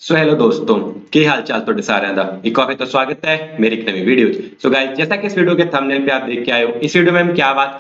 So hello दोस्तों, की हाल चाल ਤੁਹਾਡੇ ਸਾਰਿਆਂ ਦਾ एक बार फिर तो स्वागत है मेरी एक नई वीडियो। सो गाइस, जैसा कि इस वीडियो के थंबनेल पे आप देख के आए हो, इस वीडियो में हम क्या बात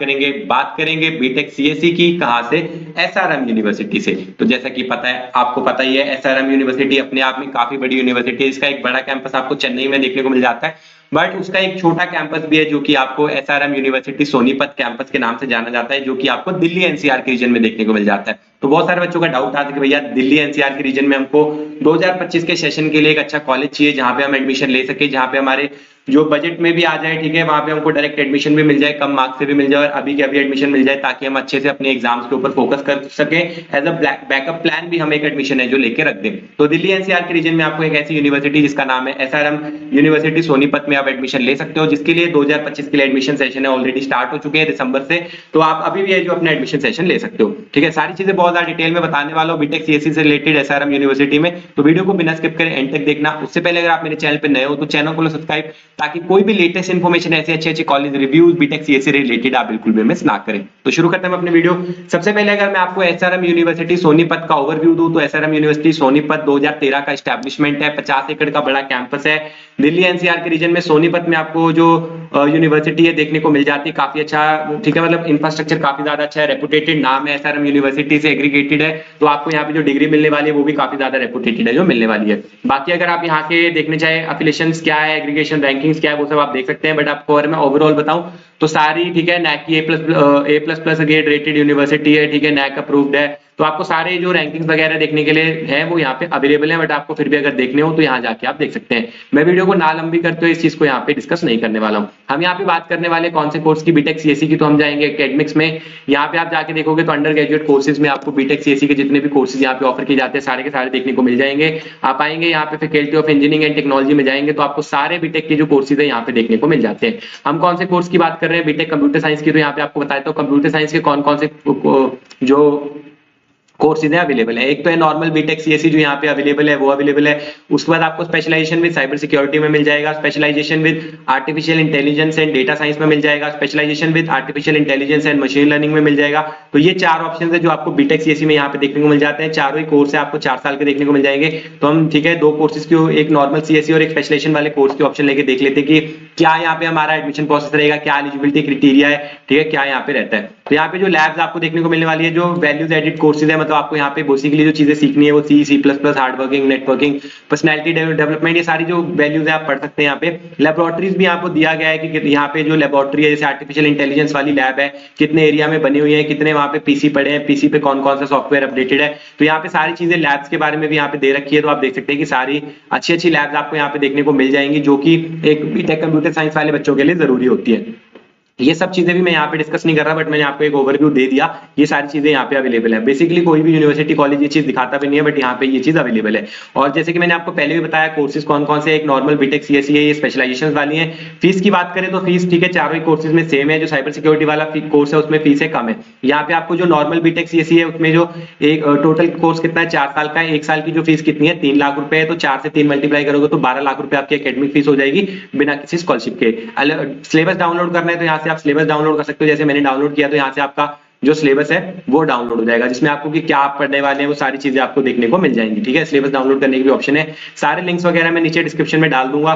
करेंगे बीटेक सीएससी की। कहां से? एसआरएम यूनिवर्सिटी से। तो जैसा कि पता है, आपको पता ही है, एसआरएम यूनिवर्सिटी अपने आप में काफी बड़ी यूनिवर्सिटी है। इसका एक बड़ा कैंपस आपको चेन्नई में देखने को मिल जाता है, बट उसका एक छोटा कैंपस भी है जो कि आपको एसआरएम यूनिवर्सिटी सोनीपत कैंपस के नाम से जाना जाता है, जो कि आपको दिल्ली एनसीआर के रीजन में देखने को मिल जाता है। तो बहुत सारे बच्चों का डाउट आता है कि भैया दिल्ली एनसीआर के रीजन में हमको 2025 के सेशन के लिए एक अच्छा कॉलेज चाहिए जहां पे हम एडमिशन ले सके, जहां पे हमारे जो बजट में भी आ जाए, ठीक है, वहां पे हमको डायरेक्ट एडमिशन भी मिल जाए, कम मार्क्स से भी मिल जाए और अभी के अभी एडमिशन मिल जाए, ताकि हम अच्छे से अपने एग्जाम्स के ऊपर फोकस कर सके। एज अ बैकअप प्लान भी हम एक एडमिशन है जो लेके रख दें। तो दिल्ली एनसीआर के रीजन में आपको एक ऐसी यूनिवर्सिटी जिसका नाम है एसआरएम यूनिवर्सिटी सोनीपत में आप एडमिशन ले सकते हो, जिसके लिए 2025 के लिए एडमिशन सेशन है ऑलरेडी स्टार्ट हो चुके हैं दिसंबर से। तो आप अभी भी है जो अपना एडमिशन सेशन ले सकते हो, ठीक है। सारी चीजें बहुत ज्यादा डिटेल में बताने वाला हूं बीटेक सीएससी से रिलेटेड एसआरएम यूनिवर्सिटी में, तो वीडियो को बिना स्किप करे एंड तक देखना। उससे पहले अगर आप मेरे चैनल पे नए हो तो चैनल को सब्सक्राइब, ताकि कोई भी लेटेस्ट इन्फॉर्मेशन ऐसे अच्छे college reviews BTech CSC related आप बिल्कुल भी मिस ना करें। तो शुरू करते हैं अपने वीडियो। सबसे पहले अगर मैं आपको एसआरएम यूनिवर्सिटी सोनीपत का ओवरव्यू दूं, तो एसआरएम यूनिवर्सिटी सोनीपत 2013 का एस्टैब्लिशमेंट है, 50 एकड़ का बड़ा कैंपस है। दिल्ली एनसीआर के रीजन में सोनीपत में आपको जो यूनिवर्सिटी है देखने को मिल जाती है, काफी अच्छा, ठीक है, मतलब इंफ्रास्ट्रक्चर काफी ज्यादा अच्छा है, रेपुटेटेड नाम है, एसआरएम यूनिवर्सिटी से एग्रीगेटेड है। तो आपको यहाँ पे जो डिग्री मिलने वाली है वो भी काफी ज्यादा रेपुटेटेड है जो मिलने वाली है। बाकी अगर आप यहाँ के देखने चाहे एफिलिएशंस क्या है, एग्रीगेशन रैंकिंग्स क्या है, वो सब आप देख सकते हैं, बट आपको अगर मैं ओवरऑल बताऊं तो सारी, ठीक है, नैक की A++ ग्रेड रेटेड यूनिवर्सिटी है, ठीक है, नैक अप्रूव्ड है। तो आपको सारे जो रैंकिंग्स वगैरह देखने के लिए है वो यहाँ पे अवेलेबल है, बट आपको फिर भी अगर देखने हो तो यहाँ जाके आप देख सकते हैं। मैं वीडियो को ना लंबी करते हुए इस चीज को यहाँ पे डिस्कस नहीं करने वाला हूँ। हम यहाँ पे बात करने वाले कौन से कोर्स की, बीटेक सीएससी की, तो हम जाएंगे एकेडमिक्स में। यहाँ पे आप जाके देखोगे तो अंडर ग्रेजुएट कोर्सेज में आपको बीटेक सीएससी के जितने भी कोर्सेज यहाँ पे ऑफर किए जाते हैं सारे के सारे देखने को मिल जाएंगे। आप आएंगे यहाँ पे faculty of engineering and technology में जाएंगे तो आपको सारे बीटेक के जो कोर्सेज है यहाँ पे देखने को मिल जाते हैं। हम कौन से कोर्स की बात कर रहे हैं, बीटेक कंप्यूटर साइंस की, तो यहाँ पे आपको बताया तो कंप्यूटर साइंस के कौन कौन से जो कोर्सेज अवेलेबल है। एक तो है नॉर्मल बीटेक सीएससी जो यहाँ पे अवेलेबल है, वो अवेलेबल है। उसके बाद आपको स्पेशलाइजेशन विद साइबर सिक्योरिटी में मिल जाएगा, specialization with artificial intelligence and data science में मिल जाएगा, specialization with artificial intelligence and machine learning में मिल जाएगा। तो ये चार ऑप्शन है जो आपको बीटेक सीएससी में यहाँ पे देखने को मिल जाते हैं। चारों ही कोर्स है आपको 4 साल के देखने को मिल जाएंगे। तो हम, ठीक है, 2 कोर्सेज की, एक नॉर्मल सीएससी और एक स्पेशलाइजेशन वाले कोर्स के ऑप्शन लेके देख लेते हैं कि क्या यहाँ पे हमारा एडमिशन प्रोसेस रहेगा, क्या एलिजिबिलिटी क्राइटेरिया है, ठीक है, क्या यहाँ पे रहता है। तो यहाँ पे जो लैब्स आपको देखने को मिलने वाली है, जो वैल्यूज एडिड कोर्सेज है, मतलब आपको यहाँ पे बेसिकली जो चीजें सीखनी है वो C++, hard working, networking, personality development, ये सारी जो वैल्यूज है आप पढ़ सकते हैं। यहाँ पे लैबोरेटरीज भी आपको दिया गया है कि यहाँ पे जो लैबोरेटरी है, जैसे आर्टिफिशियल इंटेलिजेंस वाली लैब है, कितने एरिया में बनी हुई है, कितने वहाँ पे पीसी पड़े हैं, पीसी पे कौन कौन सा सॉफ्टवेयर अपडेटेड है। तो यहाँ पे सारी चीजें लैब्स के बारे में भी यहाँ पे दे रखी है। तो आप देख सकते हैं कि सारी अच्छी लैब्स आपको यहाँ पे देखने को मिल जाएंगी, जो कि एक बीटेक कंप्यूटर साइंस वाले बच्चों के लिए जरूरी होती है। ये सब चीजें भी मैं यहाँ पे डिस्कस नहीं कर रहा, बट मैंने आपको एक ओवरव्यू दे दिया। ये सारी चीजें यहाँ पे अवेलेबल है। बेसिकली कोई भी यूनिवर्सिटी कॉलेज ये चीज दिखाता भी नहीं है, बट यहाँ पे ये चीज अवेलेबल है। और जैसे कि मैंने आपको पहले भी बताया, कोर्सेज कौन कौन से, एक नॉर्मल बीटेक सीएससी है, ये स्पेशलाइजेशन वाली है। फीस की बात करें तो फीस, ठीक है, चारों ही कोर्सेज में सेम है। जो साइबर सिक्योरिटी वाला कोर्स है उसमें फीस है कम है। यहाँ पे आपको जो नॉर्मल बीटेक सीएससी है उसमें जो एक टोटल कोर्स कितना है, 4 साल का है। 1 साल की जो फीस कितनी है, 3 लाख रुपए है। तो 4 से 3 मल्टीप्लाई करोगे तो 12 लाख रुपए आपकी एकेडमिक फीस हो जाएगी बिना किसी स्कॉलरशिप के। सिलेबस डाउनलोड करना है तो यहाँ से आप सिलेबस डाउनलोड कर सकते हो। जैसे मैंने डाउनलोड किया तो यहाँ से आपका जो सिलेबस है वो डाउनलोड हो जाएगा, जिसमें आपको कि क्या आप पढ़ने वाले हैं वो सारी चीजें आपको देखने को मिल जाएंगी, ठीक है। सिलेबस डाउनलोड करने की भी ऑप्शन है। सारे लिंक्स वगैरह मैं नीचे डिस्क्रिप्शन में डाल दूंगा।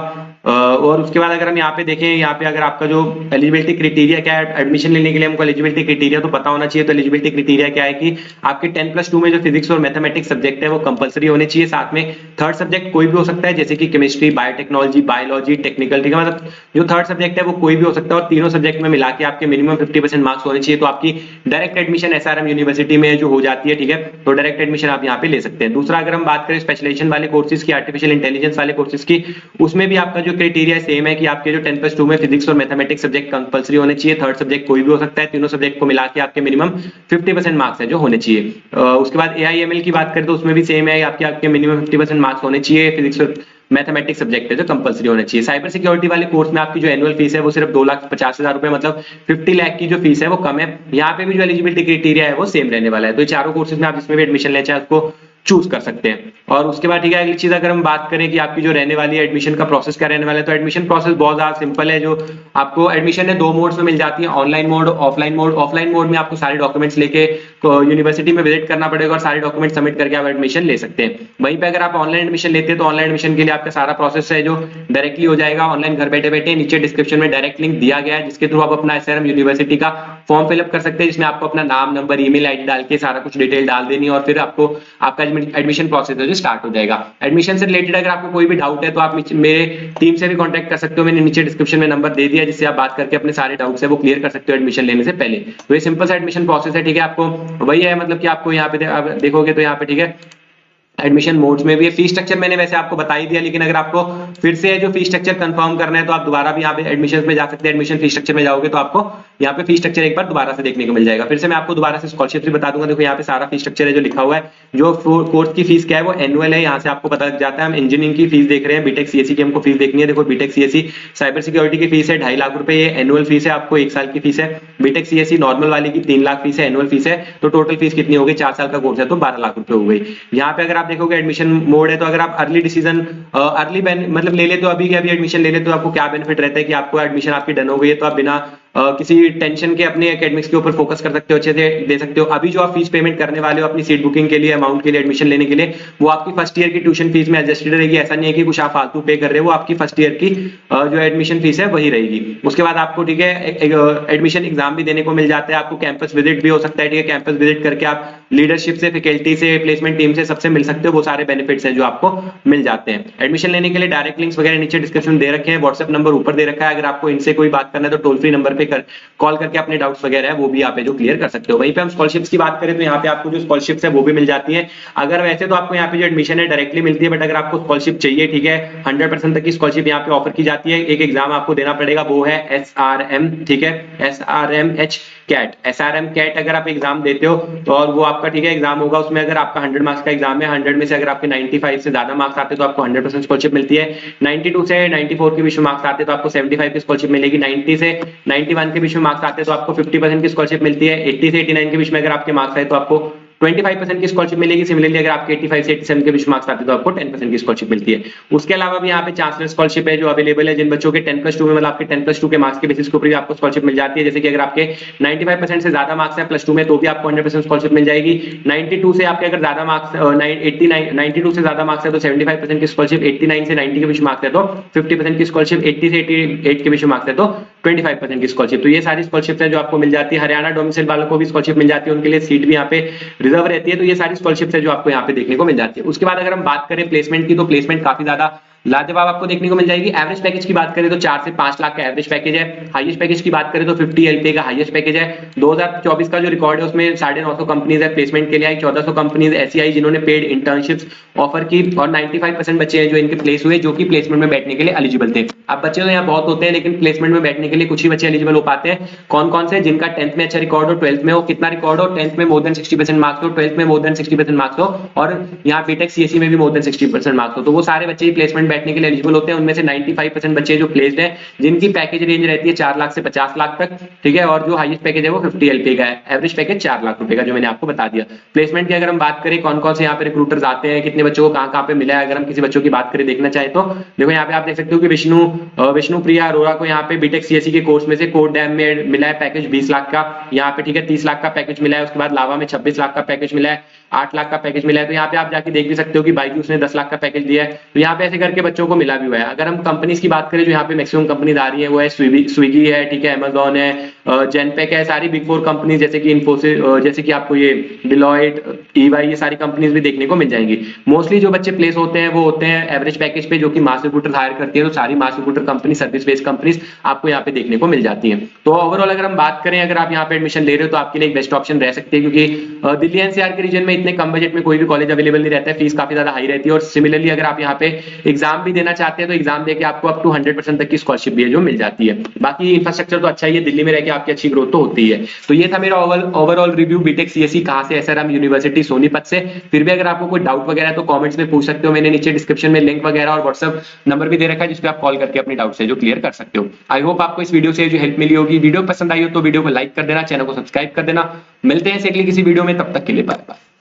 और उसके बाद अगर हम यहाँ पे देखें, यहाँ पे अगर आपका जो एलिजिबिलिटी क्राइटेरिया क्या है, एडमिशन लेने के लिए हमको एलिजिबिलिटी क्राइटेरिया तो पता होना चाहिए। तो एलिजिबिलिटी क्राइटेरिया क्या है कि आपके 10+2 में जो फिजिक्स और मैथमेटिक्स सब्जेक्ट है वो कंपलसरी होने चाहिए। साथ में थर्ड सब्जेक्ट कोई भी हो सकता है, जैसे कि केमिस्ट्री, बायोटेक्नोलॉजी, बायोलॉजी, टेक्निकल, ठीक है, मतलब जो थर्ड सब्जेक्ट है वो कोई भी हो सकता है। और तीनों सब्जेक्ट में मिला के आपके मिनिमम 50% मार्क्स होने चाहिए। तो आपकी डायरेक्ट एडमिशन एसआरएम यूनिवर्सिटी में जो हो जाती है, ठीक है, तो डायरेक्ट एडमिशन आप यहाँ पे ले सकते हैं। दूसरा, अगर हम बात करें स्पेशलाइजेशन वाले कोर्सेज की, आर्टिफिशियल इंटेलिजेंस वाले कोर्सेज की, उसमें भी आपका जो क्राइटेरिया सेम है कि आपके जो 10+2 में फिजिक्स और मैथमेटिक्स सब्जेक्ट कंपलसरी होने चाहिए। थर्ड सब्जेक्ट कोई भी हो सकता है। तीनों सब्जेक्ट को मिला के आपके मिनिमम 50% मार्क्स है जो होने चाहिए। उसके बाद एआईएमएल की बात करें तो उसमें भी सेम है, आपके मिनिमम 50% मार्क्स होने चाहिए। फिजिक्स और मैथमेटिक्स सब्जेक्ट है जो कंपलसरी होना चाहिए। साइबर सिक्योरिटी वाले कोर्स में आपकी जो एनुअल फीस है वो सिर्फ 2,50,000 रुपए, मतलब 50 लाख की जो फीस है वो कम है। यहाँ पे भी जो एलिजिबिलिटी क्राइटेरिया है वो सेम रहने वाला है। तो ये चारों कोर्सेज में आप जिसमें भी एडमिशन लेना चाहे उसको चूज कर सकते हैं। और उसके बाद, ठीक है, अगली चीज अगर हम बात करें कि आपकी जो रहने वाली है एडमिशन का प्रोसेस क्या रहने वाला है, तो एडमिशन प्रोसेस बहुत ज्यादा सिंपल है। जो आपको एडमिशन है 2 मोड्स में मिल जाती है, online mode, offline mode. Offline mode में आपको सारे डॉक्यूमेंट्स लेके यूनिवर्सिटी में विजिट करना पड़ेगा और सारे डॉक्यूमेंट सबमिट करके आप एडमिशन ले सकते हैं। वहीं पे अगर आप ऑनलाइन एडमिशन लेते हैं तो ऑनलाइन एडमिशन के लिए आपका सारा प्रोसेस है जो डायरेक्टली हो जाएगा ऑनलाइन घर बैठे बैठे। नीचे डिस्क्रिप्शन में डायरेक्ट लिंक दिया गया है जिसके थ्रू आप अपना एसआरएम यूनिवर्सिटी का फॉर्म फिलअप कर सकते हैं, जिसमें आपको अपना नाम, नंबर, ईमेल आईडी डाल के सारा कुछ डिटेल डाल देनी है और फिर आपको आपका एडमिशन प्रोसेस है जो स्टार्ट हो जाएगा। एडमिशन से रिलेटेड अगर आपको कोई भी डाउट है तो आप मेरे टीम से भी कॉन्टैक्ट कर सकते हो। मैंने नीचे डिस्क्रिप्शन में नंबर दे दिया जिससे आप बात करके अपने सारे डाउट्स है वो क्लियर कर सकते हो एडमिशन लेने से पहले। तो ये सिंपल सा एडमिशन प्रोसेस है, ठीक है। आपको वही है, मतलब कि आपको यहाँ पे देखोगे तो यहाँ पे ठीक है एडमिशन मोड्स में भी है। फी स्ट्रक्चर मैंने वैसे आपको बता ही दिया, लेकिन अगर आपको फिर से जो फी स्ट्रक्चर कंफर्म करना है तो आप दोबारा भी यहाँ पे एडमिशन में जा सकते हैं। एडमिशन फी स्ट्रक्चर में जाओगे तो आपको यहाँ पे फी स्ट्रक्चर एक बार दोबारा से देखने को मिल जाएगा। फिर से मैं आपको दोबारा से स्कॉलरशिप भी बता दूंगा। देखो यहाँ पे सारा फी स्ट्रक्चर है जो लिखा हुआ है। जो कोर्स की फीस क्या है वो एनुअल है, यहाँ से आपको पता लग जाता है। हम इंजीनियरिंग की फीस देख रहे हैं, बीटेक सीएससी की हमको फीस देखनी है। देखो बीटेक सीएससी साइबर सिक्योरिटी की फीस है 2.5 लाख रुपए, ये एनुअल फीस है, आपको 1 साल की फीस है। बीटेक सीएससी नॉर्मल वाली की 3 लाख फीस है, एनुअल फीस है। तो टोटल फीस कितनी होगी, 4 साल का कोर्स है तो 12 लाख रुपए हो गई। यहाँ पे अगर आप देखोगे एडमिशन मोड है तो अगर आप अर्ली डिसीजन मतलब ले लेते हो अभी के अभी एडमिशन ले लेते हो, आपको क्या बेनिफिट रहता है कि आपको एडमिशन आपकी डन हो गई है तो आप बिना किसी टेंशन के अपने एकेडमिक्स के ऊपर फोकस कर सकते हो, अच्छे से दे सकते हो। अभी जो आप फीस पेमेंट करने वाले हो अपनी सीट बुकिंग के लिए, अमाउंट के लिए, एडमिशन लेने के लिए, वो आपकी फर्स्ट ईयर की ट्यूशन फीस में एडजस्टेड रहेगी। ऐसा नहीं है कि कुछ आप फालतू पे कर रहे हो, वो आपकी फर्स्ट ईयर की जो एडमिशन फीस है वही रहेगी। उसके बाद आपको ठीक है एडमिशन एग्जाम भी देने को मिल जाता है, आपको कैंपस विजिट भी हो सकता है, ठीक है। कैंपस विजिट करके आप लीडरशिप से, फैकल्टी से, प्लेसमेंट टीम से सबसे मिल सकते हो। वो सारे बेनिफिट्स हैं जो आपको मिल जाते हैं। एडमिशन लेने के लिए डायरेक्ट लिंक्स वगैरह नीचे डिस्क्रिप्शन दे रखे हैं, व्हाट्सएप नंबर ऊपर दे रखा है। अगर आपको इनसे कोई बात करना है तो टोल फ्री नंबर पे कॉल करके अपने डाउट्स वगैरह है वो भी आप जो क्लियर कर सकते हो। वहीं पे हम स्कॉलरशिप्स की बात करें तो यहाँ पे आपको जो स्कॉलरशिप्स है वो भी मिल जाती है। अगर वैसे तो आपको यहाँ पे जो एडमिशन है डायरेक्टली मिलती है, बट अगर आपको स्कॉलरशिप चाहिए, ठीक है, 100% तक की स्कॉलरशिप यहाँ पे ऑफर की जाती है। एक एग्जाम आपको देना पड़ेगा, वो है SRM, ठीक है, SRMH कैट। SRM कैट अगर आप एग्जाम देते हो तो और वो आपका ठीक है एग्जाम होगा, उसमें अगर आपका 100 मार्क्स का एग्जाम है, 100 में से अगर आपके 95 से ज्यादा मार्क्स आते हैं तो आपको 100% स्कॉलरशिप मिलती है। 92 से 94 के बीच में मार्क्स आते हैं तो आपको 75 की स्कॉलरशिप मिलेगी। 90 से 91 के बीच में मार्क्स आते हैं तो आपको 50% की स्कॉलरशिप मिलती है। 80 से 89 के बीच में अगर आपके मार्क्स आए तो आपको 25% की स्कॉलरशिप मिलेगी। सिमिलरली अगर आपके 85 से 87 के बीच मार्क्स आते हैं तो आपको 10% की स्कॉलरशिप मिलती है। उसके अलावा भी यहाँ पे चांसलर स्कॉलरशिप है जो अवेलेबल है, जिन बच्चों के 10+2 में, मतलब आपके 10+2 के मार्क्स के बेसिस के ऊपर भी आपको स्कॉलरशिप मिल जाती है। जैसे कि अगर आपके 95% से ज्यादा मार्क्स है +2 में तो भी आपको 100% स्कॉलरशिप मिल जाएगी। 92 से आपके अगर ज्यादा मार्क्स 92 से ज्यादा मार्क्स है तो 75% की स्कॉलरशिप, 89 से 90 के बीच मार्क्स है तो 50% की स्कॉलरशिप, 80 से 88 के बीच मार्क्स है तो 25% की स्कॉलरशिप। तो ये सारी स्कॉलरशिप है जो आपको मिल जाती है। हरियाणा डोमिसाइल वालों को भी स्कॉलरशिप मिल जाती है, उनके लिए सीट भी यहाँ पे रिजर्व रहती है। तो ये सारी स्कॉलरशिप है जो आपको यहाँ पे देखने को मिल जाती है। उसके बाद अगर हम बात करें प्लेसमेंट की तो प्लेसमेंट काफी ज्यादा लाजवाब आपको देखने को मिल जाएगी। एवरेज पैकेज की बात करें तो 4 से 5 लाख का एवरेज पैकेज है। हाईएस्ट पैकेज की बात करें तो 50 LPA का हाईएस्ट पैकेज है। 2024 का जो रिकॉर्ड है उसमें 950 कंपनीज है प्लेसमेंट के लिए आई। 1400 कंपनीज ऐसी आई जिन्होंने पेड इंटर्नशिप्स ऑफर की और 95% बच्चे हैं जो इनके प्लेस हुए, जो कि प्लेसमेंट में बैठने के लिए एलिजिबल थे। अब बच्चे तो यहाँ बहुत होते हैं लेकिन प्लेसमेंट में बैठने के लिए कुछ ही बच्चे एलिजिबल हो पाते हैं। कौन कौन से, जिनका 10th में अच्छा रिकॉर्ड हो, 12th में हो, कितना रिकॉर्ड हो, 10th में मोर देन 60% मार्क्स हो, 12th में मोर देन 60% मार्क्स हो और यहाँ बीटेक सीएससी में भी मोर देन 60% मार्क्स हो, तो वो सारे बच्चे ही प्लेसमेंट बैठने के लिए एलिजिबल होते हैं। उनमें से 95% बच्चे जो प्लेस्ड हैं जिनकी पैकेज रेंज रहती है 4 लाख से 50 लाख तक, ठीक है, और जो हाईएस्ट पैकेज है वो 50 LPA का है। एवरेज पैकेज 4 लाख रुपए का जो मैंने आपको बता दिया। प्लेसमेंट की अगर हम बात करें कौन कौन से यहाँ पे रिक्रूटर्स आते हैं, कितने बच्चों को कहाँ पे मिला है, अगर हम किसी बच्चों की बात करें देखना चाहे तो देखो यहाँ पे आप देख सकते हो कि विष्णु प्रिया अरोड़ा को यहाँ पे बीटेक सीएससी के कोर्स में से कोड डैम में मिला है पैकेज 20 लाख का, यहाँ पे ठीक है 30 लाख का पैकेज मिला है। उसके बाद लावा में 26 लाख का पैकेज मिला है, 8 लाख का पैकेज मिला है। तो यहाँ पे आप जाके देख भी सकते हो कि बायजूस ने 10 लाख का पैकेज दिया है। तो यहाँ पे ऐसे करके बच्चों को मिला भी हुआ है। अगर हम कंपनीज की बात करें जो यहाँ पे मैक्सिमम कंपनीज आ रही है वो है स्विगी है, ठीक है, अमेजॉन है, जेनपेक है, सारी बिग 4 कंपनीज जैसे कि इन्फोसिस, जैसे कि आपको ये डिलॉयट, EY, ये सारी कंपनीज भी देखने को मिल जाएंगी। मोस्टली जो बच्चे प्लेस होते हैं वो होते हैं एवरेज पैकेज पे, जो कि मास रिक्रूटर हायर करती है। तो सारी mass recruiter company, service based companies आपको यहाँ पे देखने को मिल जाती है। तो ओवरऑल अगर हम बात करें, अगर आप यहाँ पे एडमिशन ले रहे हो तो आपके लिए एक बेस्ट ऑप्शन रह सकती है, क्योंकि दिल्ली एनसीआर के रीजन में इतने कम बजट में कोई भी कॉलेज अवेलेबल नहीं रहता है, फीस काफी ज्यादा हाई रहती है। और सिमिलरली अगर आप यहाँ पे एग्जाम भी देना चाहते हैं तो एग्जाम देके आपको अप टू 100% तक की स्कॉलरशिप भी है जो मिल जाती है। बाकी इंफ्रास्ट्रक्चर तो अच्छा ही है, दिल्ली में रह के आपकी अच्छी ग्रोथ तो होती है। तो ये था मेरा ओवरऑल रिव्यू बीटेक सीएससी कहाँ से, SRM यूनिवर्सिटी सोनीपत से। फिर भी अगर आपको कोई डाउट वगैरह तो कमेंट्स में पूछ सकते हो। मैंने नीचे डिस्क्रिप्शन में लिंक वगैरह और व्हाट्सएप नंबर भी दे रखा है जिसपे आप कॉल करके अपने डाउट्स है जो क्लियर कर सकते हो। आई होप आपको इस वीडियो से जो हेल्प मिली होगी। वीडियो पसंद आई हो तो वीडियो को लाइक कर देना, चैनल को सब्सक्राइब कर देना। मिलते हैं अगली किसी वीडियो में, तब तक के लिए बाय बाय।